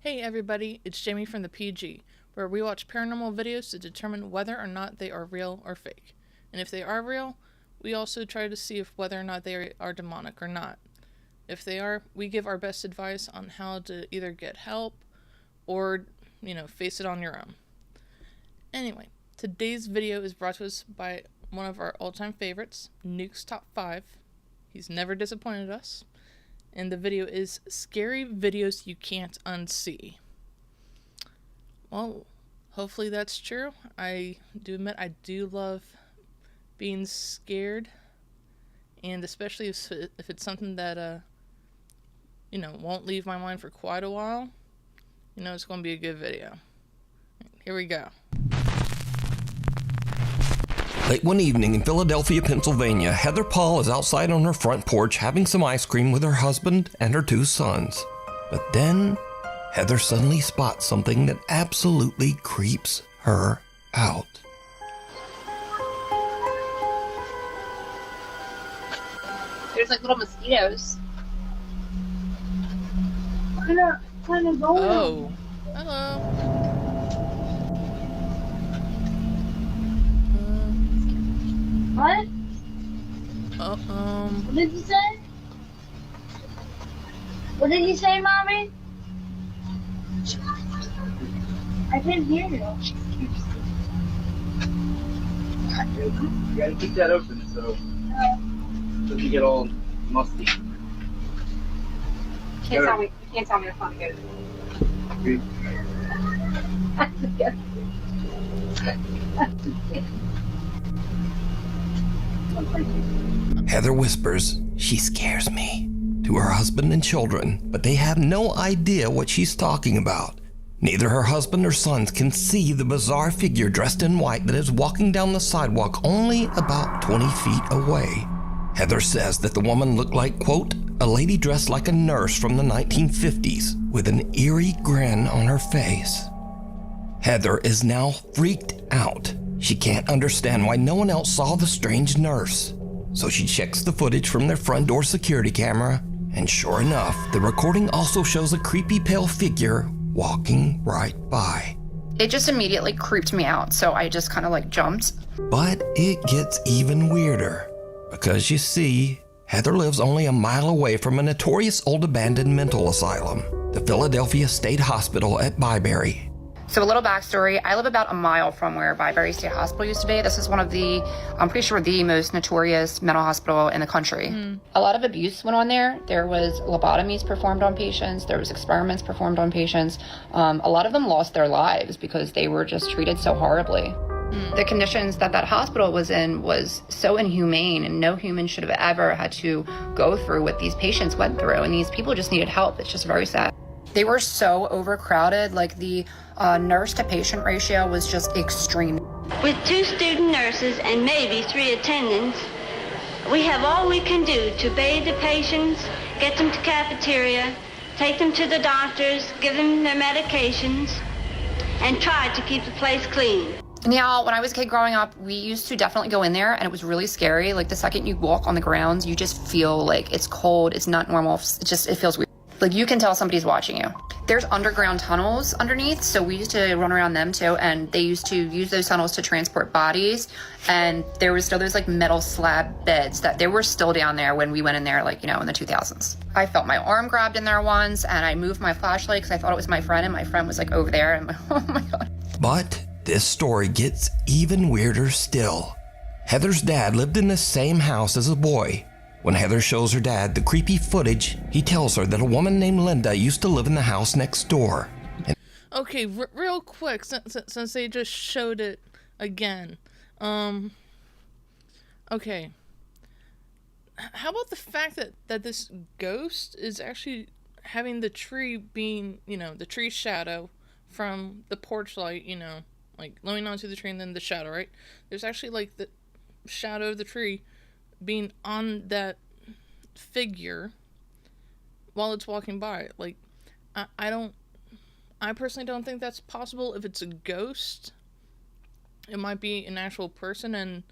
Hey everybody, it's Jami from the PG, where we watch paranormal videos to determine whether or not they are real or fake. And if they are real, we also try to see if whether or not they are demonic or not. If they are, we give our best advice on how to either get help or, face it on your own. Anyway, today's video is brought to us by one of our all-time favorites, Nuke'sTop5. He's never disappointed us. And the video is Scary Videos You Can't Unsee. Well, hopefully that's true. I do admit I do love being scared. And especially if it's something that, won't leave my mind for quite a while. It's going to be a good video. Here we go. Late one evening in Philadelphia, Pennsylvania, Heather Paul is outside on her front porch having some ice cream with her husband and her two sons. But then, Heather suddenly spots something that absolutely creeps her out. There's like little mosquitoes. Oh, hello. What? What did you say? What did you say, Mommy? I can't hear you. You gotta keep that open so it doesn't get all musty. You can't tell me if I'm good. Heather whispers, "She scares me," to her husband and children, but they have no idea what she's talking about. Neither her husband or sons can see the bizarre figure dressed in white that is walking down the sidewalk only about 20 feet away. Heather says that the woman looked like, quote, a lady dressed like a nurse from the 1950s with an eerie grin on her face. Heather is now freaked out. She can't understand why no one else saw the strange nurse. So she checks the footage from their front door security camera, and sure enough, the recording also shows a creepy pale figure walking right by. It just immediately creeped me out, so I just kind of jumped. But it gets even weirder, because you see, Heather lives only a mile away from a notorious old abandoned mental asylum, the Philadelphia State Hospital at Byberry. So a little backstory, I live about a mile from where Byberry State Hospital used to be. This is one of the, I'm pretty sure, the most notorious mental hospital in the country. A lot of abuse went on there. There was lobotomies performed on patients. There was experiments performed on patients. A lot of them lost their lives because they were just treated so horribly. The conditions that hospital was in was so inhumane, and no human should have ever had to go through what these patients went through. And these people just needed help. It's just very sad. They were so overcrowded, the nurse to patient ratio was just extreme. With 2 student nurses and maybe 3 attendants, we have all we can do to bathe the patients, get them to cafeteria, take them to the doctors, give them their medications, and try to keep the place clean. Now, when I was a kid growing up, we used to definitely go in there, and it was really scary. The second you walk on the grounds, you just feel like it's cold, it's not normal, it feels weird. You can tell somebody's watching you. There's underground tunnels underneath, so we used to run around them too, and they used to use those tunnels to transport bodies, and there was still those metal slab beds that they were still down there when we went in there, in the 2000s. I felt my arm grabbed in there once, and I moved my flashlight because I thought it was my friend, and my friend was over there, and I'm oh my God. But this story gets even weirder still. Heather's dad lived in the same house as a boy. When Heather shows her dad the creepy footage, he tells her that a woman named Linda used to live in the house next door. Okay, real quick, since they just showed it again. Okay. How about the fact that this ghost is actually having the tree being, the tree shadow from the porch light, leaning onto the tree and then the shadow, right? There's actually, the shadow of the tree being on that figure while it's walking by. I personally don't think that's possible. If it's a ghost, it might be an actual person, and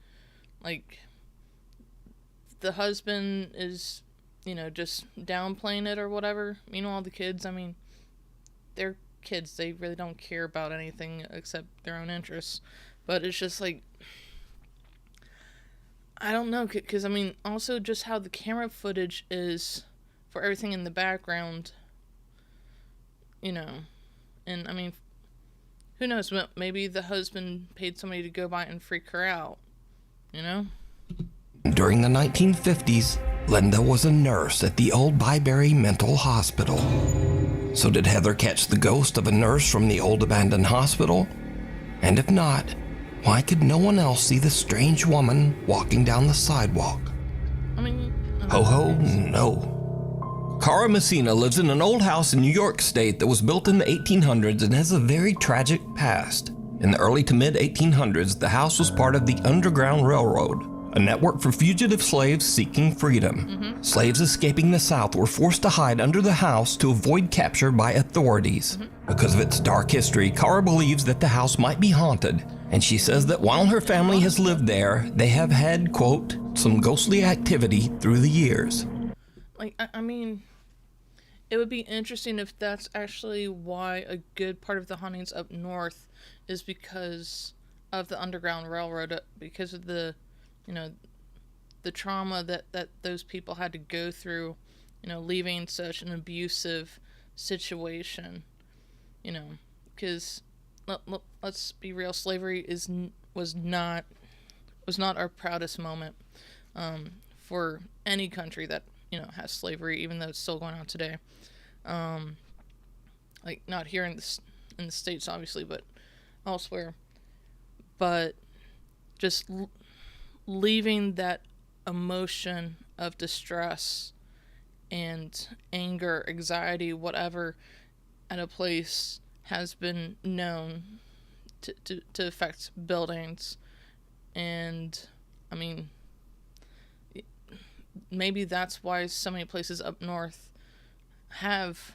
the husband is, just downplaying it or whatever. Meanwhile, the kids, they're kids. They really don't care about anything except their own interests. But it's just like, I don't know, because I mean, also just how the camera footage is for everything in the background, you know, and I mean, who knows, maybe the husband paid somebody to go by and freak her out, you know? During the 1950s, Linda was a nurse at the old Byberry Mental Hospital. So did Heather catch the ghost of a nurse from the old abandoned hospital? And if not, why could no one else see the strange woman walking down the sidewalk? I mean, Ho, no. Cara Messina lives in an old house in New York State that was built in the 1800s and has a very tragic past. In the early to mid 1800s, the house was part of the Underground Railroad, a network for fugitive slaves seeking freedom. Slaves escaping the South were forced to hide under the house to avoid capture by authorities. Because of its dark history, Cara believes that the house might be haunted, and she says that while her family has lived there, they have had, quote, some ghostly activity through the years. like, I mean, it would be interesting if that's actually why a good part of the hauntings up north is because of the Underground Railroad, because of the, you know, the trauma that those people had to go through, you know, leaving such an abusive situation, you know, because let's be real, slavery was not our proudest moment for any country that, you know, has slavery, even though it's still going on today. Like, not here in the States, obviously, but elsewhere. But just leaving that emotion of distress and anger, anxiety, whatever, at a place has been known to affect buildings. And, I mean, maybe that's why so many places up north have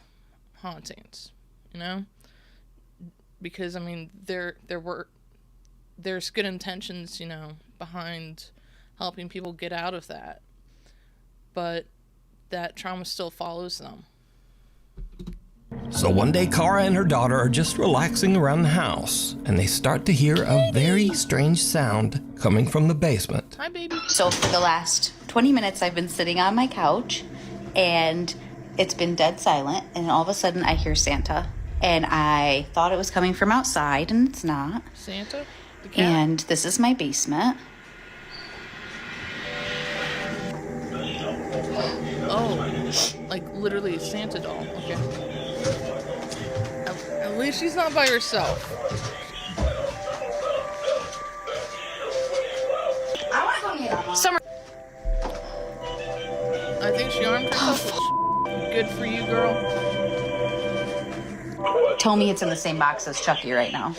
hauntings, you know? Because, I mean, there's good intentions, you know, behind helping people get out of that. But that trauma still follows them. So one day, Cara and her daughter are just relaxing around the house, and they start to hear a very strange sound coming from the basement. Hi, baby. So for the last 20 minutes, I've been sitting on my couch, and it's been dead silent, and all of a sudden I hear Santa. And I thought it was coming from outside, and it's not. Santa? The cat? And this is my basement. Oh, like literally a Santa doll. Okay. At least she's not by herself. I want to go get on Summer. I think she armed herself. Good for you, girl. Tell me it's in the same box as Chucky right now.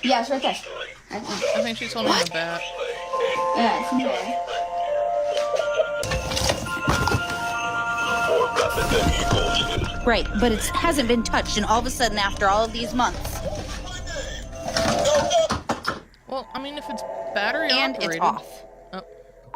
Yeah, it's right there. I think she's holding a bat. Yeah, it's in there. Right, but it hasn't been touched, and all of a sudden, after all of these months, Well, I mean, if it's battery and operated. it's off.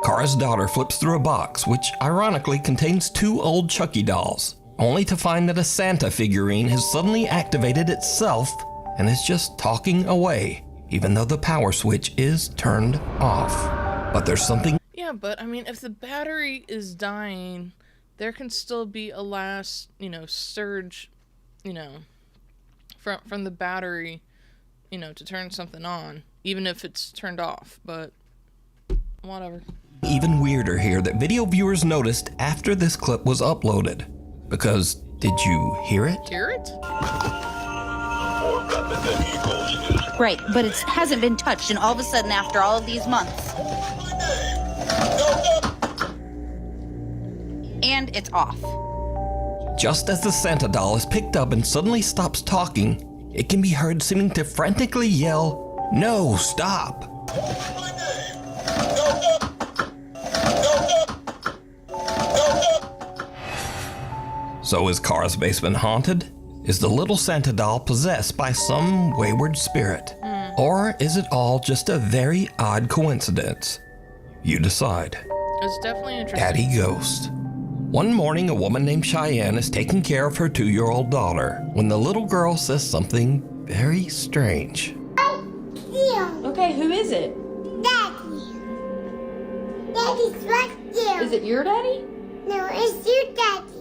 Cara's daughter flips through a box, which ironically contains 2 old Chucky dolls, only to find that a Santa figurine has suddenly activated itself and is just talking away, even though the power switch is turned off. But there's something. Yeah, but I mean, if the battery is dying, there can still be a last, you know, surge, you know, from the battery, you know, to turn something on, even if it's turned off. But whatever. Even weirder here that video viewers noticed after this clip was uploaded. Because, did you hear it? Hear it? Right, but it hasn't been touched, and all of a sudden, after all of these months, and it's off. Just as the Santa doll is picked up and suddenly stops talking, it can be heard seeming to frantically yell, "No, stop!" So is Cara's basement haunted? Is the little Santa doll possessed by some wayward spirit? Or is it all just a very odd coincidence? You decide. It's definitely interesting. Daddy Ghost. One morning, a woman named Cheyenne is taking care of her 2-year-old daughter when the little girl says something very strange. Okay, who is it? Daddy. Daddy's right there. Is it your daddy? No, it's your daddy.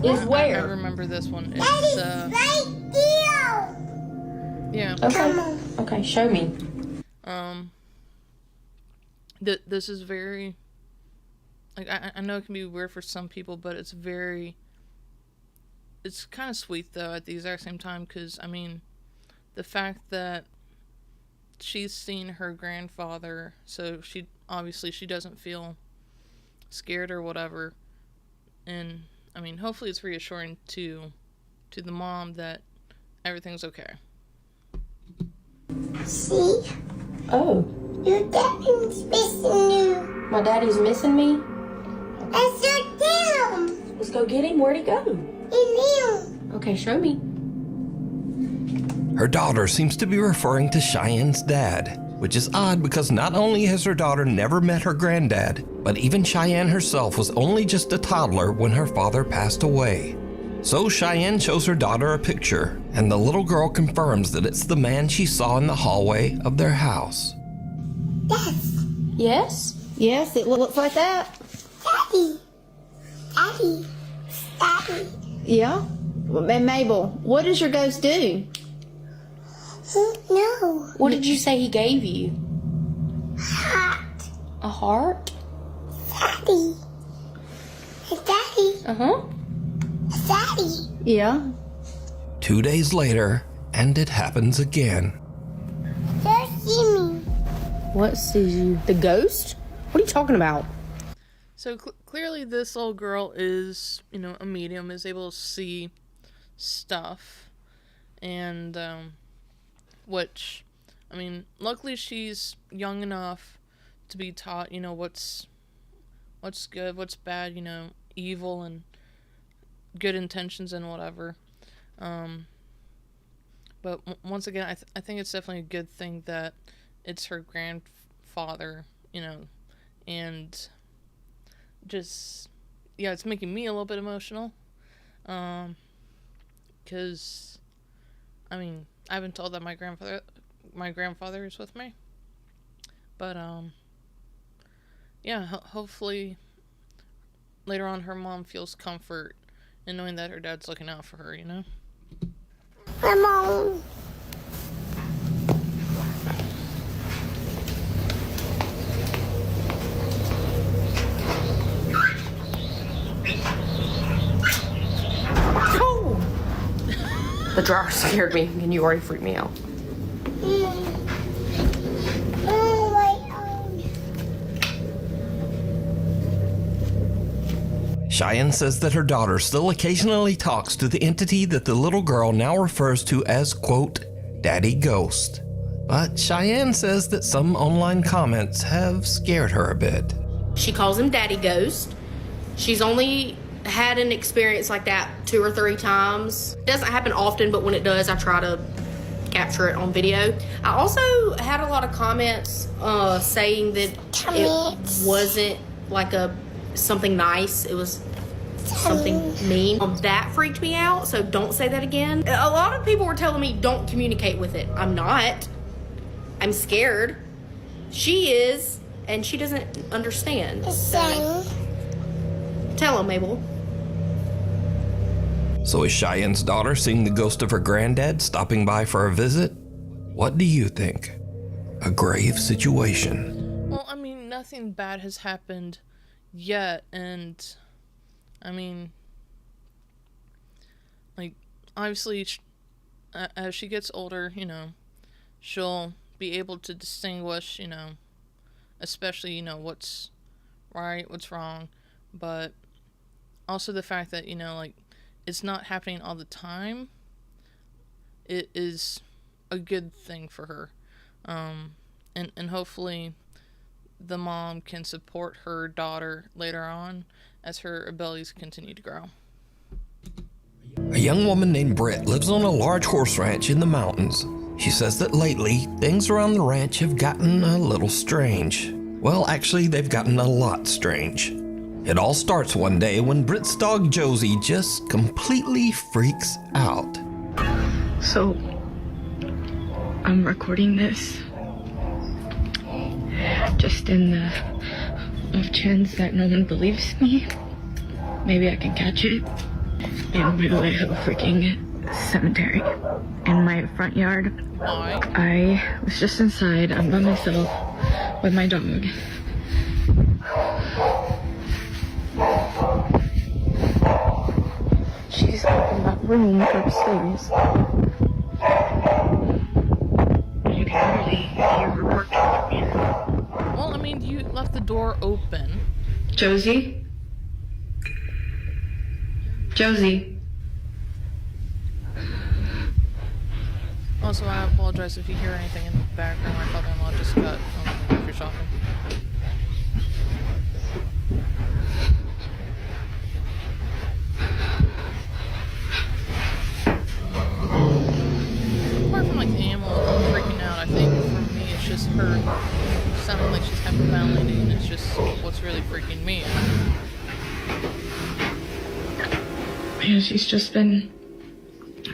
Is I where? remember this one. Daddy's It's right there. yeah. Okay. Okay, show me. This is very, like, I know it can be weird for some people, but it's kind of sweet though at the exact same time, because I mean, the fact that she's seen her grandfather, so she doesn't feel scared or whatever, and I mean, hopefully it's reassuring to the mom that everything's okay. See? Oh, Your daddy's missing you. my daddy's missing me? That's your him. Let's go get him. Where'd he go? In him. Okay, show me. Her daughter seems to be referring to Cheyenne's dad, which is odd because not only has her daughter never met her granddad, but even Cheyenne herself was only just a toddler when her father passed away. So Cheyenne shows her daughter a picture, and the little girl confirms that it's the man she saw in the hallway of their house. Yes? Yes, it looks like that. Daddy. Daddy. Daddy. Yeah? And Mabel, what does your ghost do? No. What did you say he gave you? Heart. A heart? Daddy. Daddy. Uh-huh. Daddy. Yeah. 2 days later, and it happens again. Just see me. What sees you? The ghost? What are you talking about? So clearly this little girl is, a medium, is able to see stuff, and which, I mean, luckily she's young enough to be taught, what's good, what's bad, evil and good intentions and whatever. But once again, I think it's definitely a good thing that it's her grandfather, and just, yeah, it's making me a little bit emotional. Because, I mean, I've been told that my grandfather is with me. But, yeah, hopefully later on her mom feels comfort in knowing that her dad's looking out for her, Come on. The dryer scared me, and you already freaked me out. Oh, my arm. Cheyenne says that her daughter still occasionally talks to the entity that the little girl now refers to as, quote, Daddy Ghost. But Cheyenne says that some online comments have scared her a bit. She calls him Daddy Ghost. She's only had an experience like that 2 or 3 times. It doesn't happen often, but when it does, I try to capture it on video. I also had a lot of comments saying that it wasn't like something nice. It was something mean. That freaked me out, so don't say that again. A lot of people were telling me don't communicate with it. I'm not. I'm scared. She is, and she doesn't understand. So tell him, Mabel. So is Cheyenne's daughter seeing the ghost of her granddad stopping by for a visit? What do you think? A grave situation. Well, I mean, nothing bad has happened yet, and I mean, like, obviously, as she gets older, she'll be able to distinguish, especially, what's right, what's wrong, but also the fact that, like, it's not happening all the time, it is a good thing for her. And hopefully the mom can support her daughter later on as her abilities continue to grow. A young woman named Britt lives on a large horse ranch in the mountains. She says that lately, things around the ranch have gotten a little strange. Well, actually, they've gotten a lot strange. It all starts one day when Britt's dog Josie just completely freaks out. So, I'm recording this just in the off chance that no one believes me. Maybe I can catch it. And by the way, I have a freaking cemetery in my front yard. Why? I was just inside. I'm by myself with my dog. She's up in that room upstairs. You can literally hear her barking at me. Well, I mean, you left the door open. Josie? Josie? Also, I apologize if you hear anything in the background. My father-in-law just got home from grocery shopping. Apart from like the animal freaking out, I think for me it's just her sounding like she's hyperventilating. It's just what's really freaking me out. Yeah, she's just been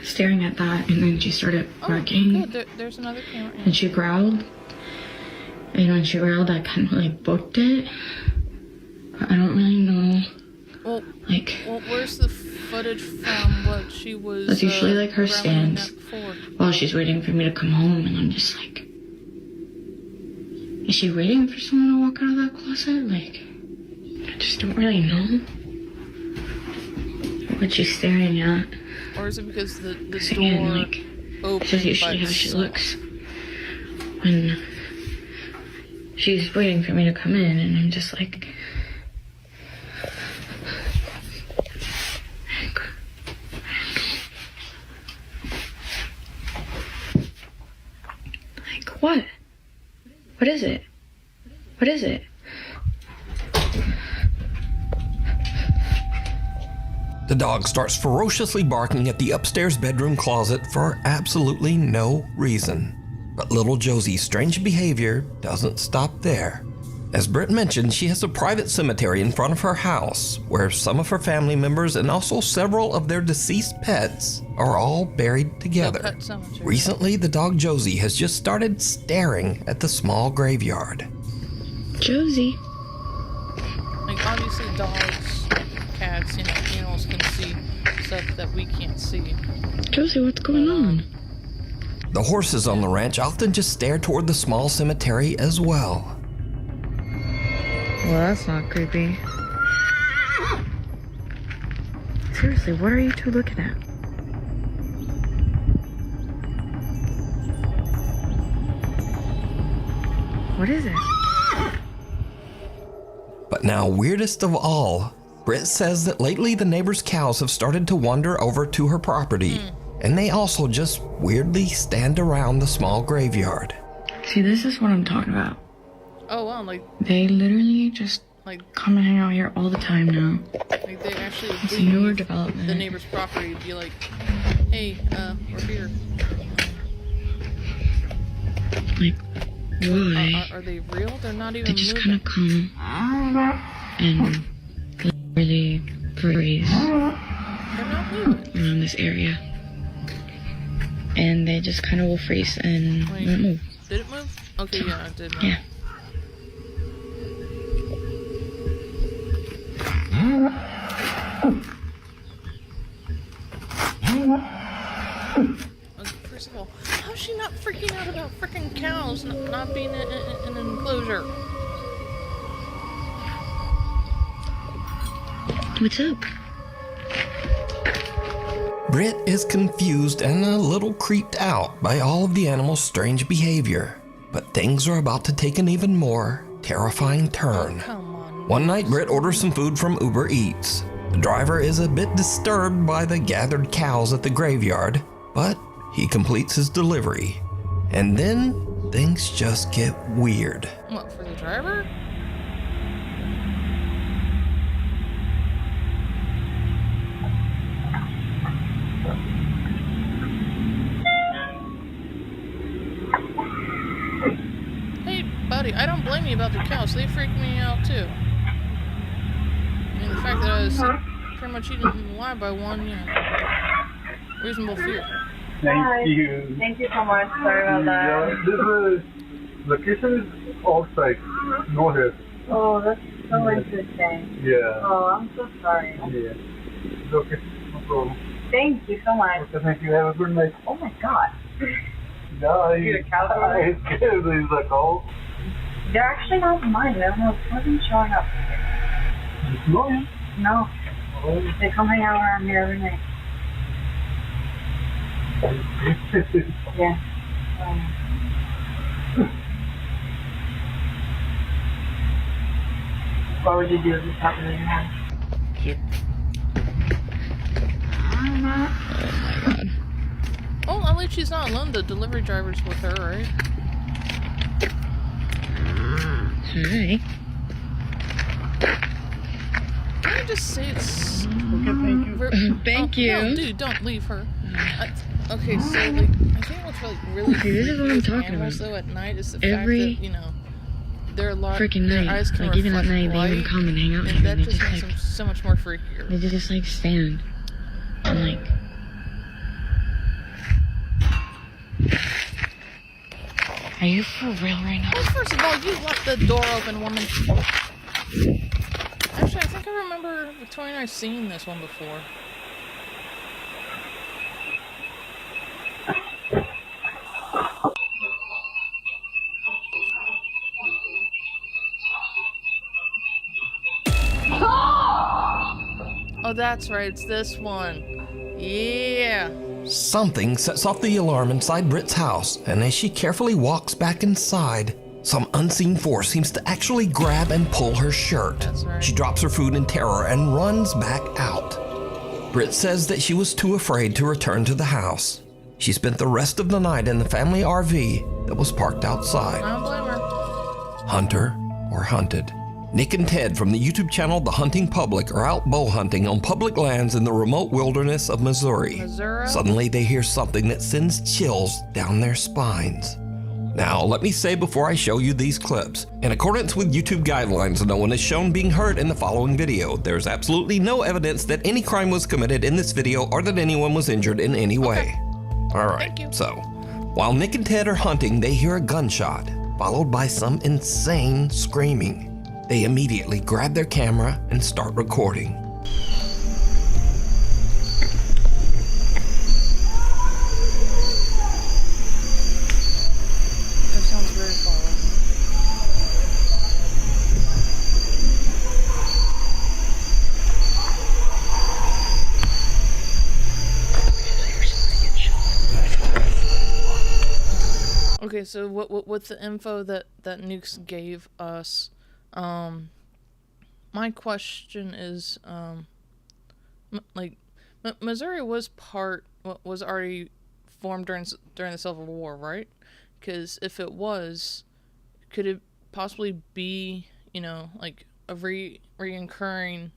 staring at that, and then she started barking. Oh, good. There's another camera. And she growled. And when she growled, I kind of like booked it. But I don't really know. Well, like, where's the footage from what she was? That's usually like her growling stance at for? while she's waiting for me to come home, and I'm just like, is she waiting for someone to walk out of that closet? Like, I just don't really know what she's staring at. Or is it because the door again, like, opened this is usually how she looks when she's waiting for me to come in, and I'm just like, what? What is it? What is it? The dog starts ferociously barking at the upstairs bedroom closet for absolutely no reason. But little Josie's strange behavior doesn't stop there. As Britt mentioned, she has a private cemetery in front of her house where some of her family members and also several of their deceased pets are all buried together. Recently, the dog Josie has just started staring at the small graveyard. Josie. Like, obviously dogs, cats, animals can see stuff that we can't see. Josie, what's going on? The horses on the ranch often just stare toward the small cemetery as well. Well, that's not creepy. Seriously, what are you two looking at? What is it? But now, weirdest of all, Britt says that lately the neighbors' cows have started to wander over to her property, and they also just weirdly stand around the small graveyard. See, this is what I'm talking about. Oh, wow, like... They literally just like come and hang out here all the time now. Like, they actually It's a newer development. the neighbor's property to be like, hey, we're here. Like, why? Are they real? They're not even They just moving. kind of come and literally freeze They're not moving. around this area. And they just kind of will freeze and Wait, won't move. did it move? Okay, yeah, it did move. Yeah. First of all, how's she not freaking out about freaking cows not being in an enclosure? What's up? Britt is confused and a little creeped out by all of the animals' strange behavior. But things are about to take an even more terrifying turn. One night, Britt orders some food from Uber Eats. The driver is a bit disturbed by the gathered cows at the graveyard, but he completes his delivery. And then things just get weird. What, for the driver? Hey, buddy, I don't blame you about the cows. They freak me out, too. fact that pretty much he didn't lie by one, you know, reasonable fear. Thank you. Thank you so much. Sorry about that. Yeah, this location is outside. Go ahead. Oh, that's so interesting. Yeah. Oh, I'm so sorry. Yeah. It's okay. No problem. Thank you so much. Okay, thank you. Have a good night. Oh my God. Yeah, You're a cowboy? I scared. He's like, oh. They're actually not mine. They wasn't showing up. No. No. Oh. They come hang out around here every night. Yeah. What would you do if this happened in your house? Here. Oh my god. Oh, at least she's not alone. The delivery driver's with her, right? Hi. Can I just say it's... Thank you. No, dude, don't leave her. Okay, so, like, I think what's really See, this is what I'm talking animals, about. though, at night is the Every fact that, you know, they're a lot... freaking their night. eyes can Like, even at reflect night, they even light, come and hang out and here, that and they just just, makes like, them so much more freakier. they just, like, stand. And, like... Are you for real right now? Well, first of all, you left the door open, woman. Actually, I think I remember Victoria and I seeing this one before. Oh, that's right, it's this one. Yeah. Something sets off the alarm inside Britt's house, and as she carefully walks back inside, some unseen force seems to actually grab and pull her shirt. That's right. She drops her food in terror and runs back out. Britt says that she was too afraid to return to the house. She spent the rest of the night in the family RV that was parked outside. I don't blame her. Hunter or hunted. Nick and Ted from the YouTube channel The Hunting Public are out bow hunting on public lands in the remote wilderness of Missouri. Missouri? Suddenly they hear something that sends chills down their spines. Now, let me say before I show you these clips, in accordance with YouTube guidelines, no one is shown being hurt in the following video. There's absolutely no evidence that any crime was committed in this video or that anyone was injured in any way. Alright, so, while Nick and Ted are hunting, they hear a gunshot, followed by some insane screaming. They immediately grab their camera and start recording. That sounds very far away. Okay, so with the info that Nukes gave us, my question is, Missouri was already formed during the Civil War, right? Because if it was, could it possibly be, you know, like a reoccurring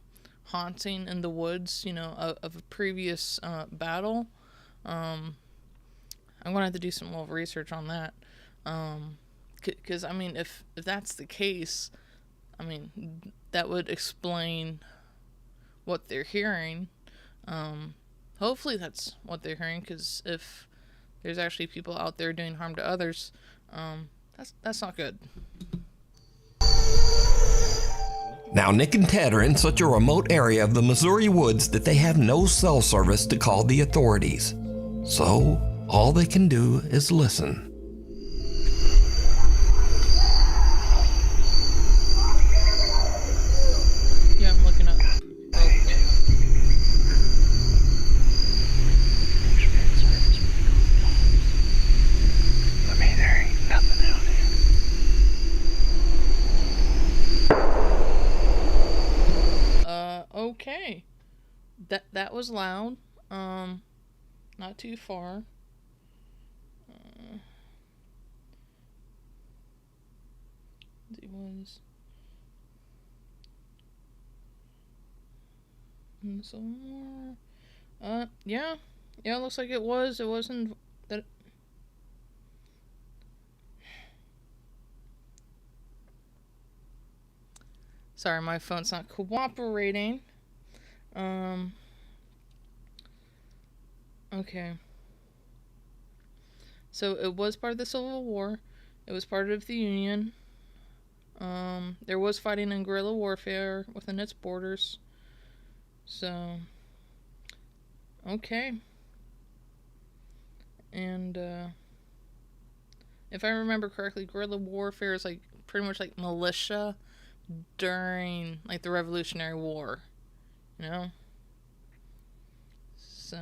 haunting in the woods, you know, of a previous battle? I'm gonna have to do some more research on that. Because I mean, if that's the case, I mean, that would explain what they're hearing. Hopefully that's what they're hearing, because if there's actually people out there doing harm to others, that's not good. Now, Nick and Ted are in such a remote area of the Missouri woods that they have no cell service to call the authorities. So, all they can do is listen. Yeah, I'm looking up. I mean, there ain't nothing out here. Okay. That was loud. Not too far. It was some more. Yeah, it looks like it was. It wasn't that. Sorry, my phone's not cooperating. Okay. So it was part of the Civil War. It was part of the Union. There was fighting and guerrilla warfare within its borders. So, okay. And, if I remember correctly, guerrilla warfare is like pretty much like militia during like the Revolutionary War, you know? So,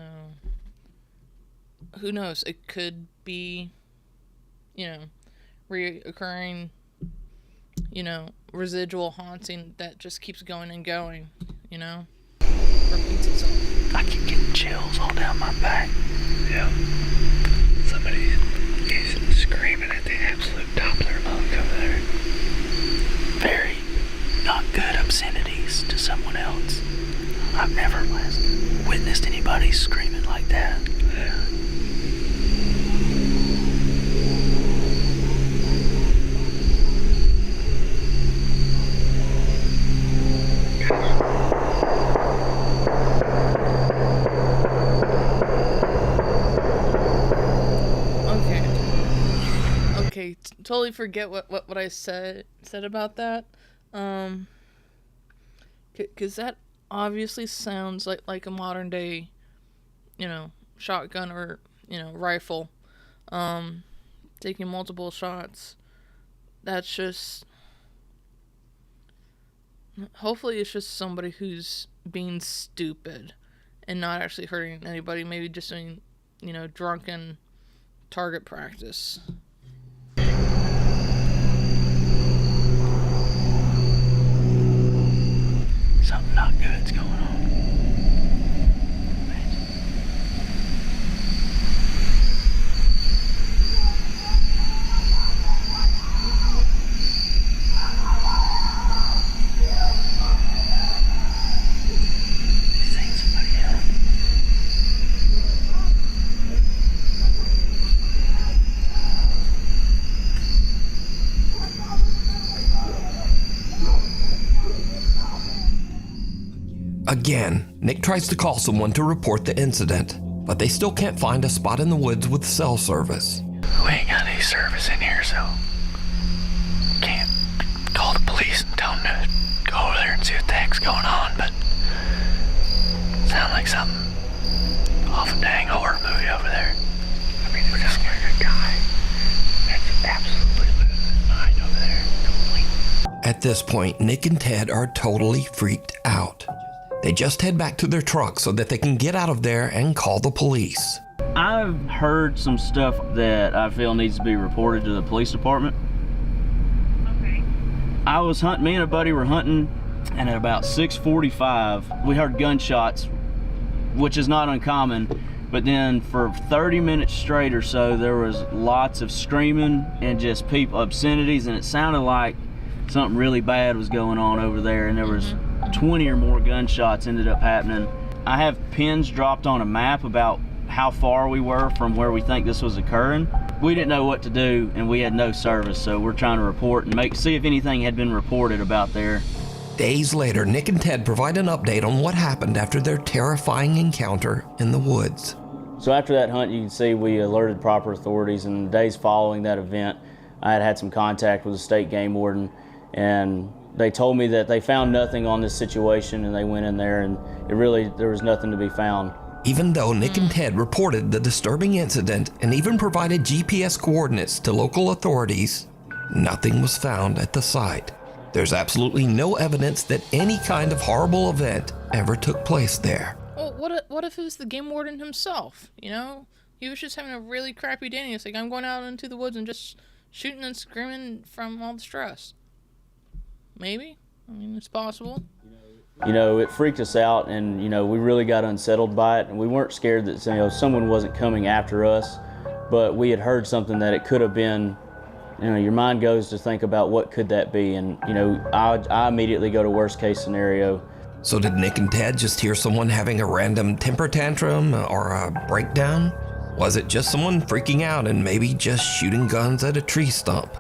who knows? It could be, you know, reoccurring, you know, residual haunting that just keeps going and going, you know? Repeats itself. I keep getting chills all down my back. Yeah. Somebody is screaming at the absolute top of their lungs over there. Very not good obscenities to someone else. I've never witnessed anybody screaming like that. Yeah. Okay, totally forget what I said about that. Cause that obviously sounds like a modern day, you know, shotgun or, you know, rifle. Taking multiple shots. That's just, hopefully it's just somebody who's being stupid and not actually hurting anybody, maybe just doing, you know, drunken target practice. Something not good's going on. Again, Nick tries to call someone to report the incident, but they still can't find a spot in the woods with cell service. We ain't got any service in here, so can't call the police and tell them to go over there and see what the heck's going on, but sound like something off a dang horror movie over there. I mean, it sounds like a guy that's absolutely losing his mind over there. Completely. At this point, Nick and Ted are totally freaked out. They just head back to their truck so that they can get out of there and call the police. I've heard some stuff that I feel needs to be reported to the police department. Okay. I was hunting, me and a buddy were hunting, and at about 6:45, we heard gunshots, which is not uncommon, but then for 30 minutes straight or so, there was lots of screaming and just people, obscenities, and it sounded like something really bad was going on over there, and there was 20 or more gunshots ended up happening. I have pins dropped on a map about how far we were from where we think this was occurring. We didn't know what to do, and we had no service, so we're trying to report and see if anything had been reported about there. Days later, Nick and Ted provide an update on what happened after their terrifying encounter in the woods. So after that hunt, you can see we alerted proper authorities, and the days following that event, I had some contact with the state game warden, and they told me that they found nothing on this situation, and they went in there, and there was nothing to be found. Even though Nick and Ted reported the disturbing incident and even provided GPS coordinates to local authorities, nothing was found at the site. There's absolutely no evidence that any kind of horrible event ever took place there. Well, what if it was the game warden himself, you know? He was just having a really crappy day, and he's like, I'm going out into the woods and just shooting and screaming from all the stress. Maybe. I mean, it's possible. You know, it freaked us out, and, you know, we really got unsettled by it, and we weren't scared that, you know, someone wasn't coming after us, but we had heard something that it could have been, you know, your mind goes to think about what could that be, and, you know, I immediately go to worst case scenario. So did Nick and Ted just hear someone having a random temper tantrum or a breakdown? Was it just someone freaking out and maybe just shooting guns at a tree stump?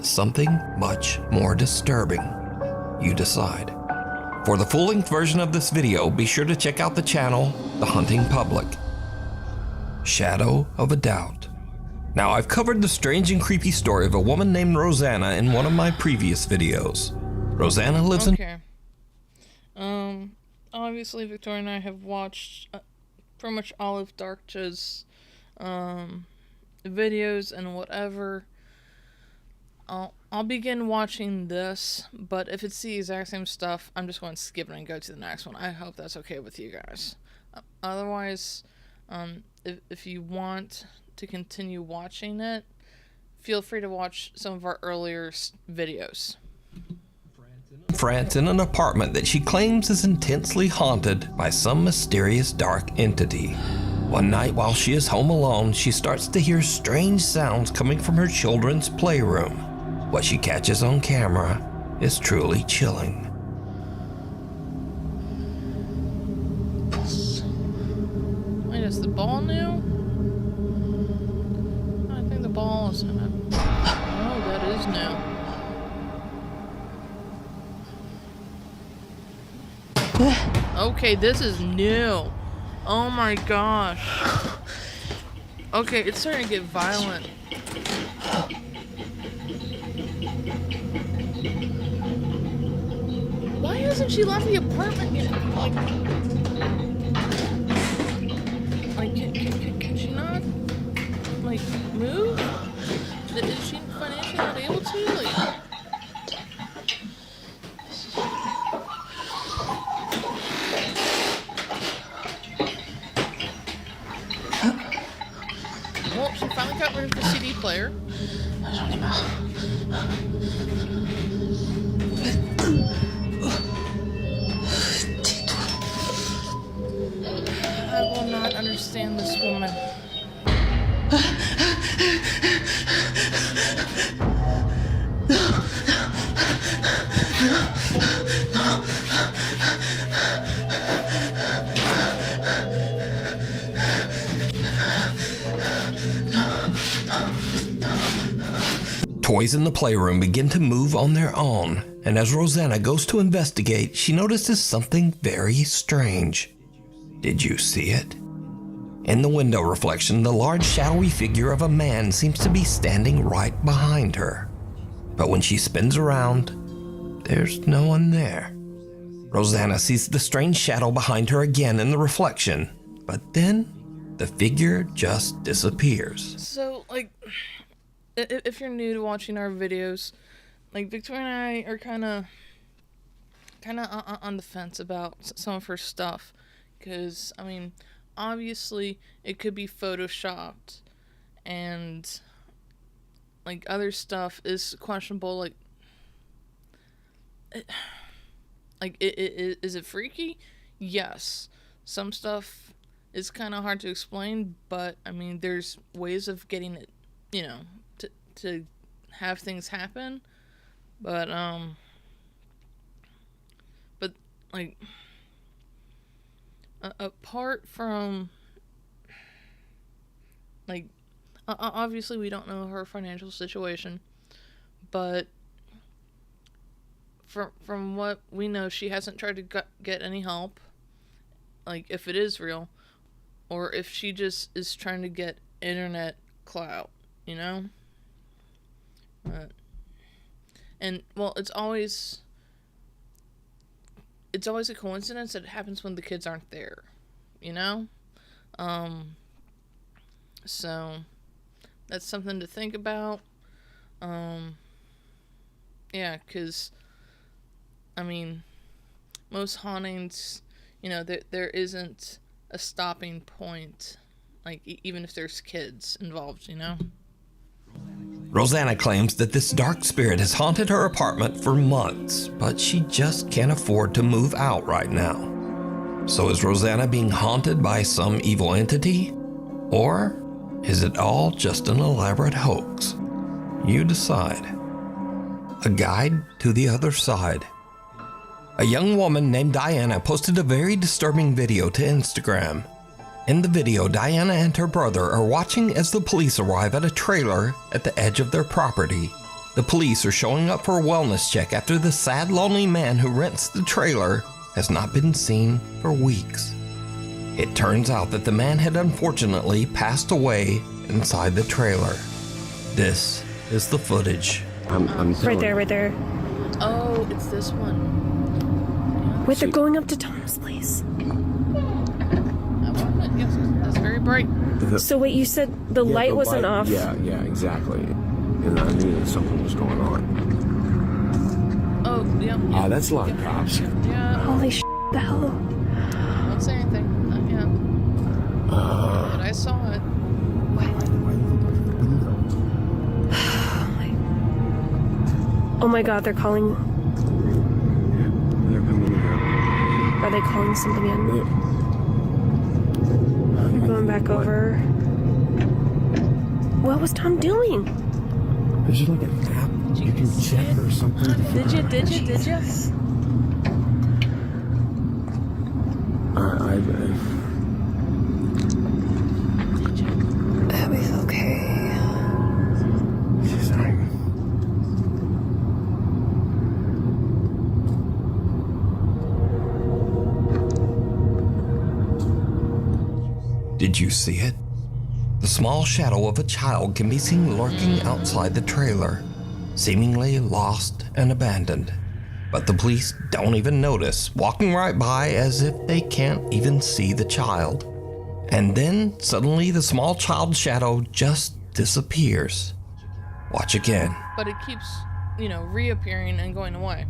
it something much more disturbing? You decide. For the full-length version of this video, be sure to check out the channel, The Hunting Public. Shadow of a Doubt. Now, I've covered the strange and creepy story of a woman named Rosanna in one of my previous videos. Rosanna lives in... Obviously Victoria and I have watched pretty much all of Darkja's videos and whatever. I'll begin watching this, but if it's the exact same stuff, I'm just going to skip it and go to the next one. I hope that's okay with you guys. Otherwise, if you want to continue watching it, feel free to watch some of our earlier videos. France in an apartment that she claims is intensely haunted by some mysterious dark entity. One night while she is home alone, she starts to hear strange sounds coming from her children's playroom. What she catches on camera is truly chilling. Wait, is the ball new? I think the ball is new. Oh, that is new. Okay, this is new. Oh my gosh. Okay, it's starting to get violent. Why hasn't she left the apartment yet? Like can she not, like, move? Is she financially not able to? Like... Well, she finally got rid of the CD player. I will not understand this woman. Toys in the playroom begin to move on their own, and as Rosanna goes to investigate, she notices something very strange. Did you see it? In the window reflection, the large shadowy figure of a man seems to be standing right behind her. But when she spins around, there's no one there. Rosanna sees the strange shadow behind her again in the reflection, but then the figure just disappears. So, like, if you're new to watching our videos, like, Victoria and I are kind of on the fence about some of her stuff, because, I mean, obviously it could be photoshopped, and, like, other stuff is questionable. Like, is it freaky? Yes. Some stuff is kind of hard to explain, but, I mean, there's ways of getting it, you know, to have things happen, but like, apart from, like, obviously we don't know her financial situation, but from what we know, she hasn't tried to get any help, like, if it is real, or if she just is trying to get internet clout, you know? And, well, it's always a coincidence that it happens when the kids aren't there, you know? So that's something to think about. Yeah, because, I mean, most hauntings, you know, there isn't a stopping point, like, even if there's kids involved, you know? Rosanna claims that this dark spirit has haunted her apartment for months, but she just can't afford to move out right now. So is Rosanna being haunted by some evil entity? Or is it all just an elaborate hoax? You decide. A guide to the other side. A young woman named Diana posted a very disturbing video to Instagram. In the video, Diana and her brother are watching as the police arrive at a trailer at the edge of their property. The police are showing up for a wellness check after the sad, lonely man who rents the trailer has not been seen for weeks. It turns out that the man had unfortunately passed away inside the trailer. This is the footage. I'm right there. Oh, it's this one. Wait, they're going up to Tom's place. Yes, that's very bright. So wait, you said the light wasn't off? Yeah, exactly. And I knew that something was going on. Oh, yeah. Oh, that's a lot of cops. Yeah. Holy shit, the hell? Don't say anything. Not yet. But I saw it. Oh my god, they're calling. They're coming in. Are they calling something in? They're going back over. What was Tom doing? There's just like an app you can check or something. Did you? Abby's okay. She's dying. Did you see it? The small shadow of a child can be seen lurking outside the trailer, seemingly lost and abandoned. But the police don't even notice, walking right by as if they can't even see the child. And then suddenly the small child shadow just disappears. Watch again. But it keeps, reappearing and going away.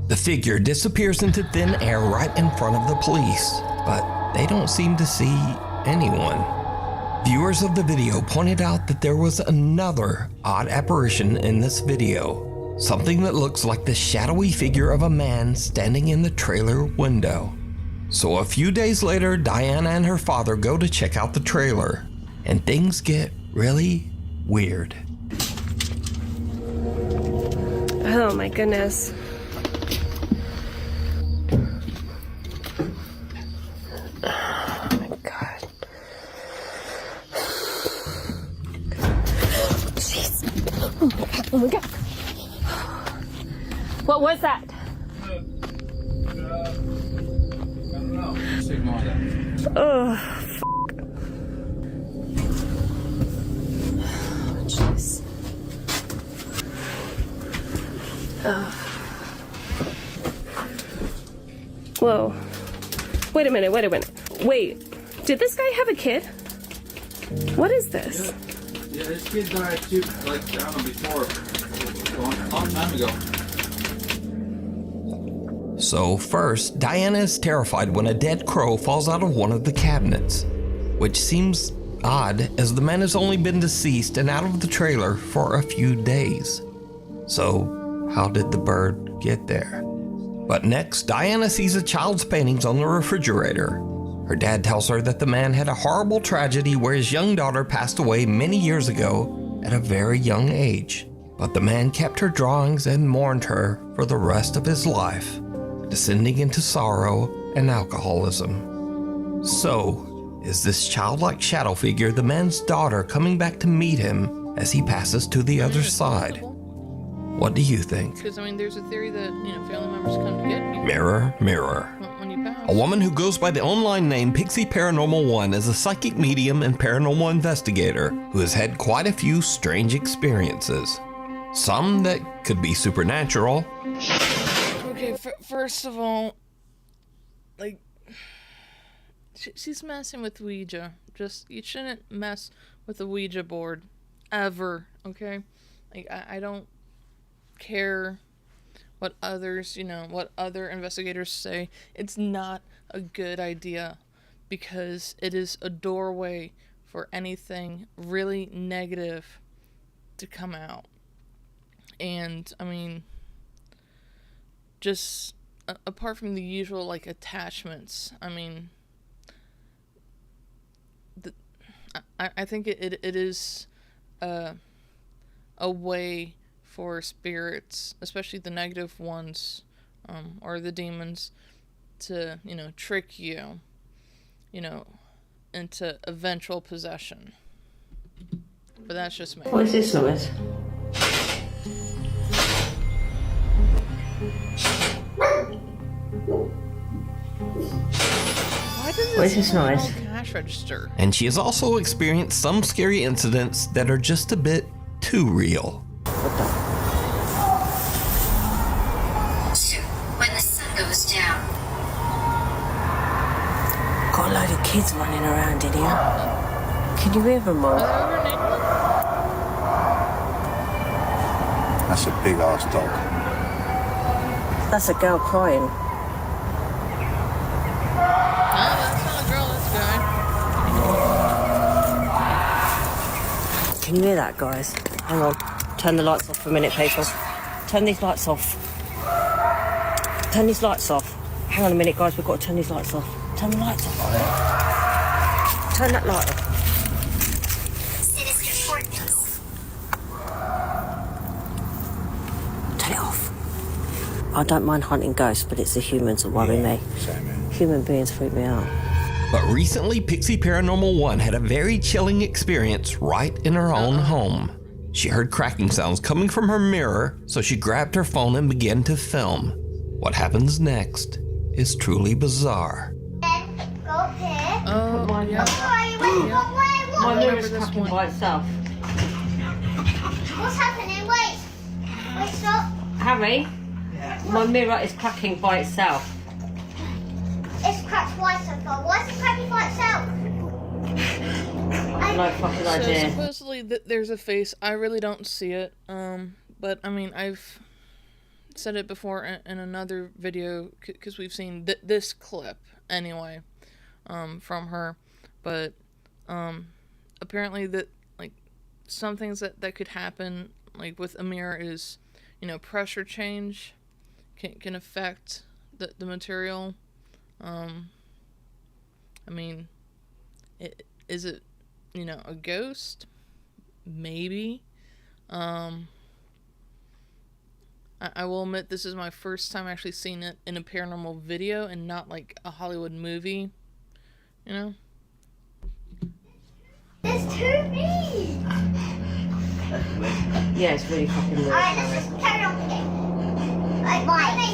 The figure disappears into thin air right in front of the police, but they don't seem to see anyone. Viewers of the video pointed out that there was another odd apparition in this video, something that looks like the shadowy figure of a man standing in the trailer window. So a few days later, Diana and her father go to check out the trailer, and things get really weird. Oh my goodness. Oh my god. What was that? Oh, jeez. Whoa. Wait a minute. Wait, did this guy have a kid? What is this? Yeah, this kid died too, before, a long time ago. So first, Diana is terrified when a dead crow falls out of one of the cabinets, which seems odd as the man has only been deceased and out of the trailer for a few days. So how did the bird get there? But next, Diana sees a child's paintings on the refrigerator. Her dad tells her that the man had a horrible tragedy where his young daughter passed away many years ago at a very young age. But the man kept her drawings and mourned her for the rest of his life, descending into sorrow and alcoholism. So, is this childlike shadow figure the man's daughter coming back to meet him as he passes to the other side? What do you think? Because, there's a theory that, family members come to get you. Mirror, mirror. When you pass. A woman who goes by the online name Pixie Paranormal 1 is a psychic medium and paranormal investigator who has had quite a few strange experiences. Some that could be supernatural. Okay, first of all, she's messing with Ouija. You shouldn't mess with the Ouija board. Ever, okay? I don't care what others, what other investigators say. It's not a good idea because it is a doorway for anything really negative to come out. And, just apart from the usual, attachments, I think it is a way for spirits, especially the negative ones, or the demons, to, you know, trick you, you know, into eventual possession. But that's just me. What is this noise? Why does What is this sound noise? all cash register? And she has also experienced some scary incidents that are just a bit too real. When the sun goes down. Got a load of kids running around in here. Can you hear them all? That's a big ass dog. That's a girl crying. No, that's not a girl, that's a guy. Can you hear that, guys? Hang on. Turn the lights off for a minute, people. Turn these lights off. Turn these lights off. Hang on a minute, guys. We've got to turn these lights off. Turn the lights off. Turn that light off. Turn it off. I don't mind hunting ghosts, but it's the humans that worry me. Human beings freak me out. But recently, Pixie Paranormal 1 had a very chilling experience right in her own home. She heard cracking sounds coming from her mirror, so she grabbed her phone and began to film. What happens next is truly bizarre. Oh, yeah. My mirror's cracking by itself. What's happening? Wait, stop. Harry, my mirror is cracking by itself. It's cracked twice so far. Why is it cracking by itself? No fucking So idea. supposedly there's a face. I really don't see it. But I mean, I've said it before in another video because we've seen this clip anyway, from her. But apparently that like some things that could happen like with a mirror is, you know, pressure change can affect the material. I mean, is it, you know, a ghost? Maybe. I will admit this is my first time actually seeing it in a paranormal video and not like a Hollywood movie, you know? There's too big. Yeah, it's really fucking weird. Alright, let's just carry on with it. Right, follow me.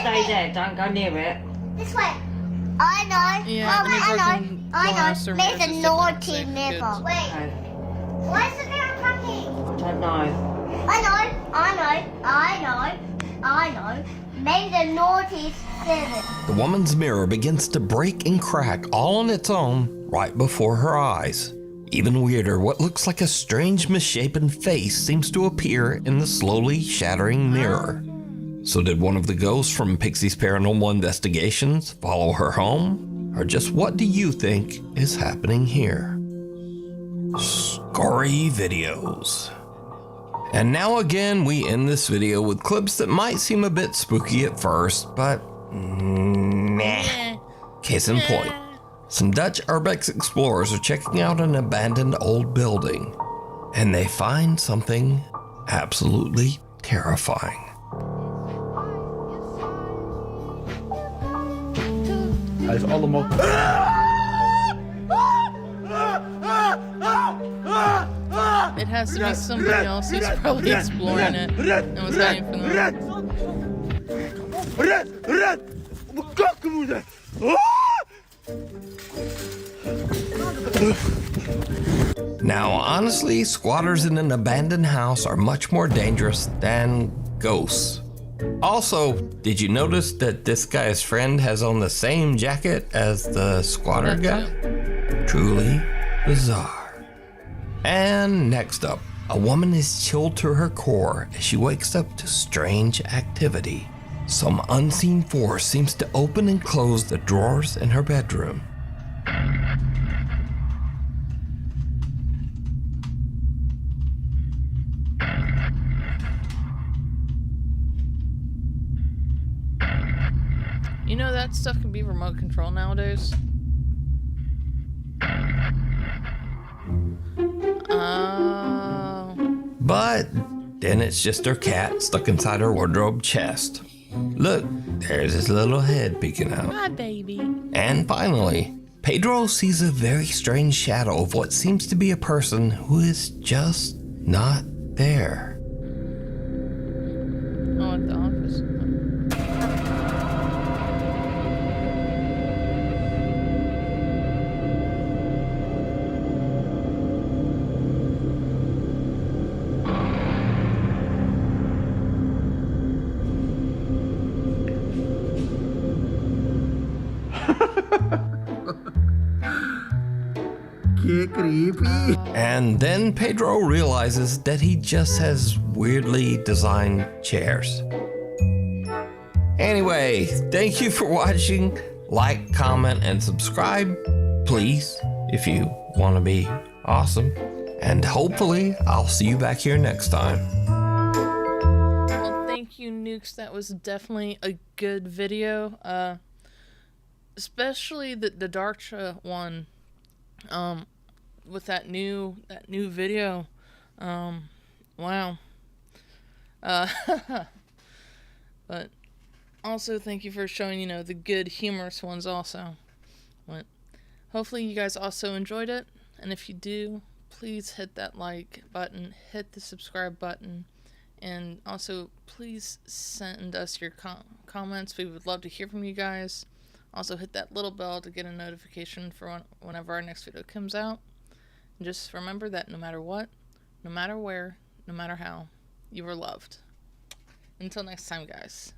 Stay there, don't go near it. This way. I know. Yeah, Mama, any version I know. glass or There's a mirrors is naughty different, mirror. so Wait. Why is the mirror cracking? I don't know. I know. Maybe the naughty seven. The woman's mirror begins to break and crack all on its own right before her eyes. Even weirder, what looks like a strange misshapen face seems to appear in the slowly shattering mirror. So did one of the ghosts from Pixie's Paranormal Investigations follow her home? Or just what do you think is happening here? Scary videos. And now again, we end this video with clips that might seem a bit spooky at first, but nah. Case in point, some Dutch urbex explorers are checking out an abandoned old building, and they find something absolutely terrifying. Hij is allemaal... It has to be somebody else who's probably exploring it and was hiding from them. Now, honestly, squatters in an abandoned house are much more dangerous than ghosts. Also, did you notice that this guy's friend has on the same jacket as the squatter guy? Truly bizarre. And next up, a woman is chilled to her core as she wakes up to strange activity. Some unseen force seems to open and close the drawers in her bedroom. You know that stuff can be remote control nowadays? But then it's just her cat stuck inside her wardrobe chest. Look, There's his little head peeking out. Hi, baby. And finally, Pedro sees a very strange shadow of what seems to be a person who is just not there. Oh, at the office. Qué creepy. And then Pedro realizes that he just has weirdly designed chairs. Anyway, thank you for watching. Like, comment, and subscribe, please, if you want to be awesome. And hopefully, I'll see you back here next time. Well, thank you, Nukes. That was definitely a good video. Especially the Darksha one. With that new video. Wow. But also thank you for showing, the good humorous ones also. But hopefully you guys also enjoyed it, and if you do, please hit that like button, hit the subscribe button, and also please send us your comments. We would love to hear from you guys. Also hit that little bell to get a notification for whenever our next video comes out. And just remember that no matter what, no matter where, no matter how, you are loved. Until next time, guys.